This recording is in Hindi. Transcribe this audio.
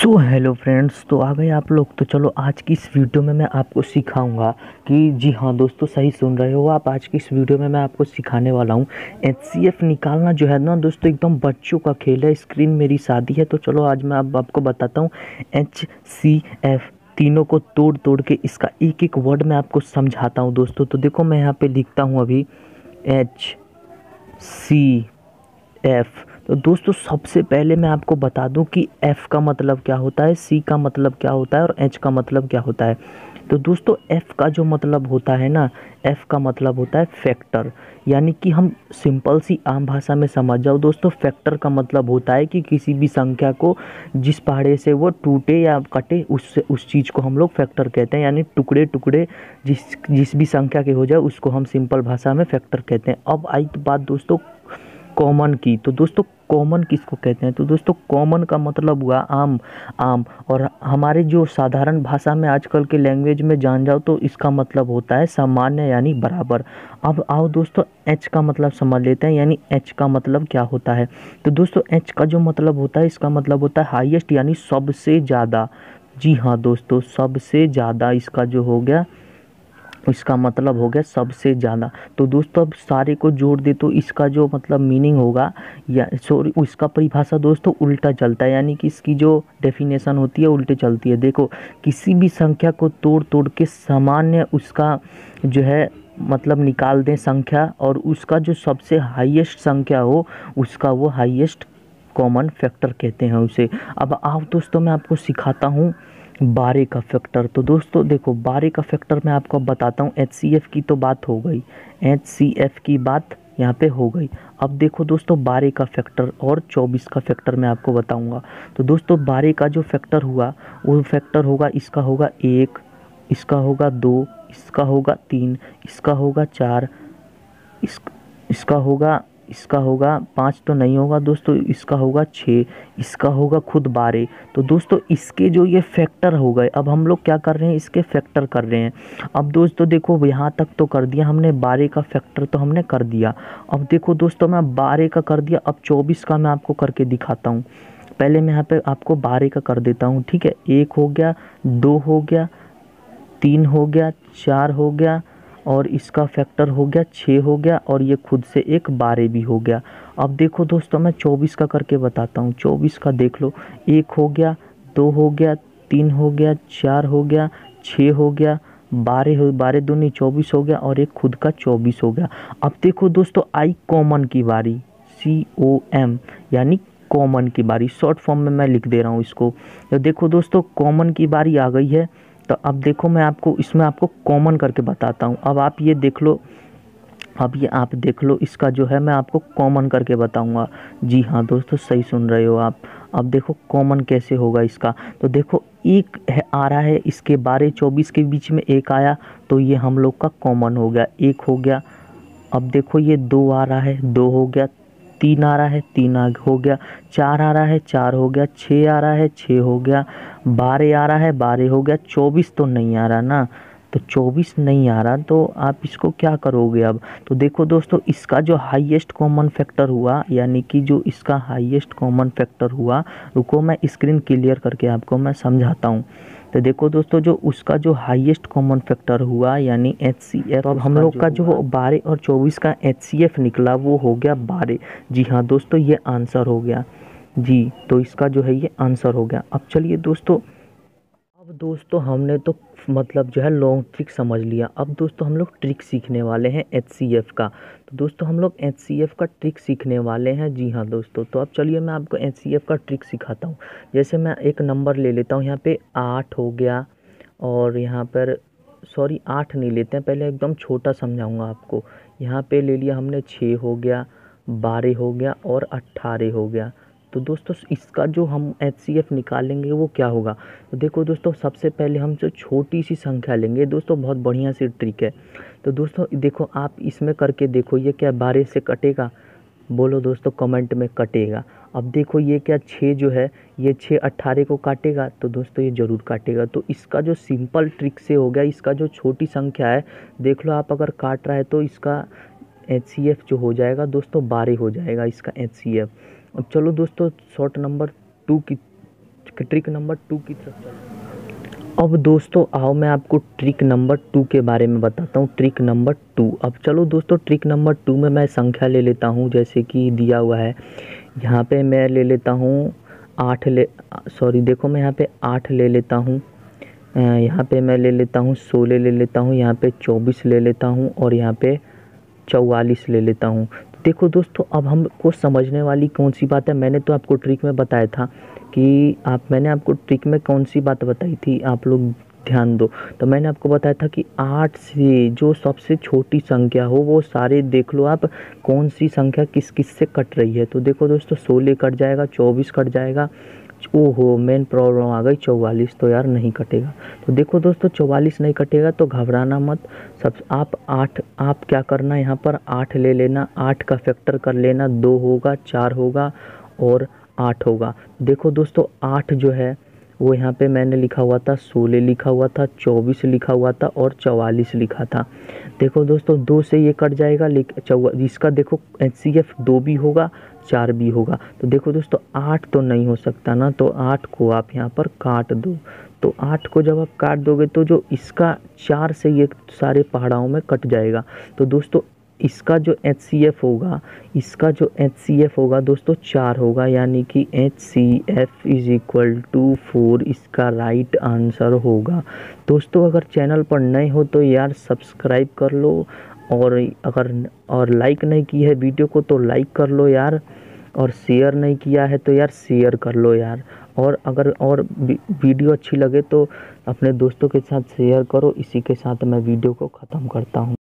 सो हेलो फ्रेंड्स, तो आ गए आप लोग। तो चलो आज की इस वीडियो में मैं आपको सिखाऊंगा कि जी हाँ दोस्तों, सही सुन रहे हो आप। आज की इस वीडियो में मैं आपको सिखाने वाला हूँ एचसीएफ निकालना। जो है ना दोस्तों, एकदम बच्चों का खेल है। स्क्रीन मेरी शादी है। तो चलो आज मैं अब आपको बताता हूँ एचसीएफ तीनों को तोड़ तोड़ के इसका एक एक वर्ड मैं आपको समझाता हूँ दोस्तों। तो देखो मैं यहाँ पे लिखता हूँ अभी HCF। तो दोस्तों सबसे पहले मैं आपको बता दूं कि F का मतलब क्या होता है, C का मतलब क्या होता है और H का मतलब क्या होता है। तो दोस्तों F का जो मतलब होता है ना, F का मतलब होता है फैक्टर। यानी कि हम सिंपल सी आम भाषा में समझ जाओ दोस्तों, फैक्टर का मतलब होता है कि किसी भी संख्या को जिस पहाड़े से वो टूटे या कटे उस चीज़ को हम लोग फैक्टर कहते हैं। यानी टुकड़े टुकड़े जिस जिस भी संख्या के हो जाए उसको हम सिंपल भाषा में फैक्टर कहते हैं। अब आई बात दोस्तों कॉमन की। तो दोस्तों कॉमन किसको कहते हैं? तो दोस्तों कॉमन का मतलब हुआ आम। आम और हमारे जो साधारण भाषा में आजकल के लैंग्वेज में जान जाओ तो इसका मतलब होता है सामान्य यानी बराबर। अब आओ दोस्तों एच का मतलब समझ लेते हैं। यानी एच का मतलब क्या होता है? तो दोस्तों एच का जो मतलब होता है, इसका मतलब होता है हाईएस्ट यानी सबसे ज़्यादा। जी हाँ दोस्तों, सबसे ज़्यादा इसका जो हो गया, इसका मतलब हो गया सबसे ज़्यादा। तो दोस्तों अब सारे को जोड़ दे तो इसका जो मतलब मीनिंग होगा, या सॉरी उसका परिभाषा दोस्तों उल्टा चलता है। यानी कि इसकी जो डेफिनेशन होती है उल्टे चलती है। देखो, किसी भी संख्या को तोड़ तोड़ के सामान्य उसका जो है मतलब निकाल दें संख्या, और उसका जो सबसे हाईएस्ट संख्या हो उसका वो हाईएस्ट कॉमन फैक्टर कहते हैं उसे। अब आओ दोस्तों मैं आपको सिखाता हूँ बारह का फैक्टर। तो दोस्तों देखो, बारह का फैक्टर मैं आपको बताता हूँ। एचसीएफ की तो बात हो गई, एचसीएफ की बात यहाँ पे हो गई। अब देखो दोस्तों, बारह का फैक्टर और 24 का फैक्टर मैं आपको बताऊंगा। तो दोस्तों बारह का जो फैक्टर हुआ वो फैक्टर होगा, इसका होगा 1, इसका होगा 2, इसका होगा 3, इसका होगा 4, इस इसका होगा 5 तो नहीं होगा दोस्तों, इसका होगा 6, इसका होगा खुद 12। तो दोस्तों इसके जो ये फैक्टर हो गए, अब हम लोग क्या कर रहे हैं, इसके फैक्टर कर रहे हैं। अब दोस्तों देखो, यहाँ तक तो कर दिया हमने, 12 का फैक्टर तो हमने कर दिया। अब देखो दोस्तों, मैं 12 का कर दिया, अब 24 का मैं आपको करके दिखाता हूँ। पहले मैं यहाँ पे आपको 12 का कर देता हूँ, ठीक है। 1 हो गया, 2 हो गया, 3 हो गया, 4 हो गया, और इसका फैक्टर हो गया 6 हो गया, और ये खुद से एक 12 भी हो गया। अब देखो दोस्तों, मैं 24 का करके बताता हूँ। 24 का देख लो, 1 हो गया, 2 हो गया, 3 हो गया, 4 हो गया, 6 हो गया, 12 हो, 12 दूनी 24 हो गया, और एक खुद का 24 हो गया। अब देखो दोस्तों, आई कॉमन की बारी, COM यानी कॉमन की बारी। शॉर्ट फॉर्म में मैं लिख दे रहा हूँ इसको। तो देखो दोस्तों, कॉमन की बारी आ गई है। तो अब देखो मैं आपको इसमें आपको कॉमन करके बताता हूँ। अब आप ये देख लो, अब ये आप देख लो, इसका जो है मैं आपको कॉमन करके बताऊंगा। जी हाँ दोस्तों, सही सुन रहे हो आप। अब देखो कॉमन कैसे होगा इसका। तो देखो एक है आ रहा है, इसके 12 24 के बीच में एक आया, तो ये हम लोग का कॉमन हो गया, एक हो गया। अब देखो ये 2 आ रहा है, 2 हो गया। 3 आ रहा है, 3 हो गया। 4 आ रहा है, 4 हो गया। 6 आ रहा है, 6 हो गया। 12 आ रहा है, 12 हो गया। 24 तो नहीं आ रहा ना, तो 24 नहीं आ रहा, तो आप इसको क्या करोगे अब? तो देखो दोस्तों, इसका जो हाईएस्ट कॉमन फैक्टर हुआ, यानी कि जो इसका हाईएस्ट कॉमन फैक्टर हुआ, रुको मैं स्क्रीन क्लियर करके आपको मैं समझाता हूँ। तो देखो दोस्तों, जो उसका जो हाईएस्ट कॉमन फैक्टर हुआ यानी HCF, अब हम लोग का जो 12 और 24 का HCF निकला वो हो गया 12। जी हाँ दोस्तों, ये आंसर हो गया जी। तो इसका जो है ये आंसर हो गया। अब चलिए दोस्तों, अब दोस्तों हमने तो मतलब जो है लॉन्ग ट्रिक समझ लिया। अब दोस्तों हम लोग ट्रिक सीखने वाले हैं HCF का। तो दोस्तों हम लोग HCF का ट्रिक सीखने वाले हैं। जी हाँ दोस्तों, तो अब चलिए मैं आपको HCF का ट्रिक सिखाता हूँ। जैसे मैं एक नंबर ले लेता हूँ, यहाँ पे 8 हो गया, और यहाँ पर सॉरी 8 नहीं लेते हैं, पहले एकदम छोटा समझाऊँगा आपको। यहाँ पे ले लिया हमने 6 हो गया, 12 हो गया, और 18 हो गया। तो दोस्तों इसका जो हम HCF निकालेंगे वो क्या होगा? तो देखो दोस्तों, सबसे पहले हम जो छोटी सी संख्या लेंगे दोस्तों, बहुत बढ़िया सी ट्रिक है। तो दोस्तों देखो, आप इसमें करके देखो, ये क्या 12 से कटेगा? बोलो दोस्तों कमेंट में, कटेगा। अब देखो ये क्या 6 जो है, ये 6 18 को काटेगा? तो दोस्तों ये ज़रूर काटेगा। तो इसका जो सिंपल ट्रिक से हो गया, इसका जो छोटी संख्या है देख लो आप, अगर काट रहा है तो इसका HCF जो हो जाएगा दोस्तों 12 हो जाएगा इसका HCF। अब चलो दोस्तों, शॉर्ट नंबर 2 की ट्रिक नंबर 2 की तरफ चलते। अब दोस्तों आओ मैं आपको ट्रिक नंबर 2 के बारे में बताता हूँ। ट्रिक नंबर 2, अब चलो दोस्तों ट्रिक नंबर 2 में मैं संख्या ले लेता हूँ जैसे कि दिया हुआ है। यहाँ पे मैं ले लेता हूँ 8 देखो मैं यहाँ पे 8 ले लेता हूँ, यहाँ पे मैं ले लेता हूँ 16 ले लेता हूँ, यहाँ पे 24 ले लेता हूँ और यहाँ पे 44 ले लेता हूँ। तो देखो दोस्तों अब हमको समझने वाली कौन सी बात है, मैंने तो आपको ट्रिक में बताया था कि मैंने आपको ट्रिक में कौन सी बात बताई थी, आप लोग ध्यान दो। तो मैंने आपको बताया था कि 8 से जो सबसे छोटी संख्या हो वो सारे देख लो आप कौन सी संख्या किस किस से कट रही है। तो देखो दोस्तों 16 कट जाएगा, 24 कट जाएगा, ओहो मेन प्रॉब्लम आ गई 44 तो यार नहीं कटेगा। तो देखो दोस्तों 44 नहीं कटेगा तो घबराना मत। सब आप क्या करना यहाँ पर 8 ले लेना, 8 का फैक्टर कर लेना, 2 होगा, 4 होगा और 8 होगा। देखो दोस्तों 8 जो है वो यहाँ पे मैंने लिखा हुआ था 16 लिखा हुआ था, 24 लिखा हुआ था और 44 लिखा था। देखो दोस्तों 2 से ये कट जाएगा, लेकिन इसका देखो HCF 2 भी होगा 4 भी होगा। तो देखो दोस्तों 8 तो नहीं हो सकता ना, तो 8 को आप यहाँ पर काट दो। तो 8 को जब आप काट दोगे तो जो इसका 4 से ये सारे पहाड़ों में कट जाएगा। तो दोस्तों इसका जो HCF होगा दोस्तों 4 होगा, यानी कि HCF = 4 इसका राइट आंसर होगा। दोस्तों अगर चैनल पर नए हो तो यार सब्सक्राइब कर लो, और लाइक नहीं की है वीडियो को तो लाइक कर लो यार, और शेयर नहीं किया है तो यार शेयर कर लो यार। और अगर वीडियो अच्छी लगे तो अपने दोस्तों के साथ शेयर करो। इसी के साथ मैं वीडियो को ख़त्म करता हूँ।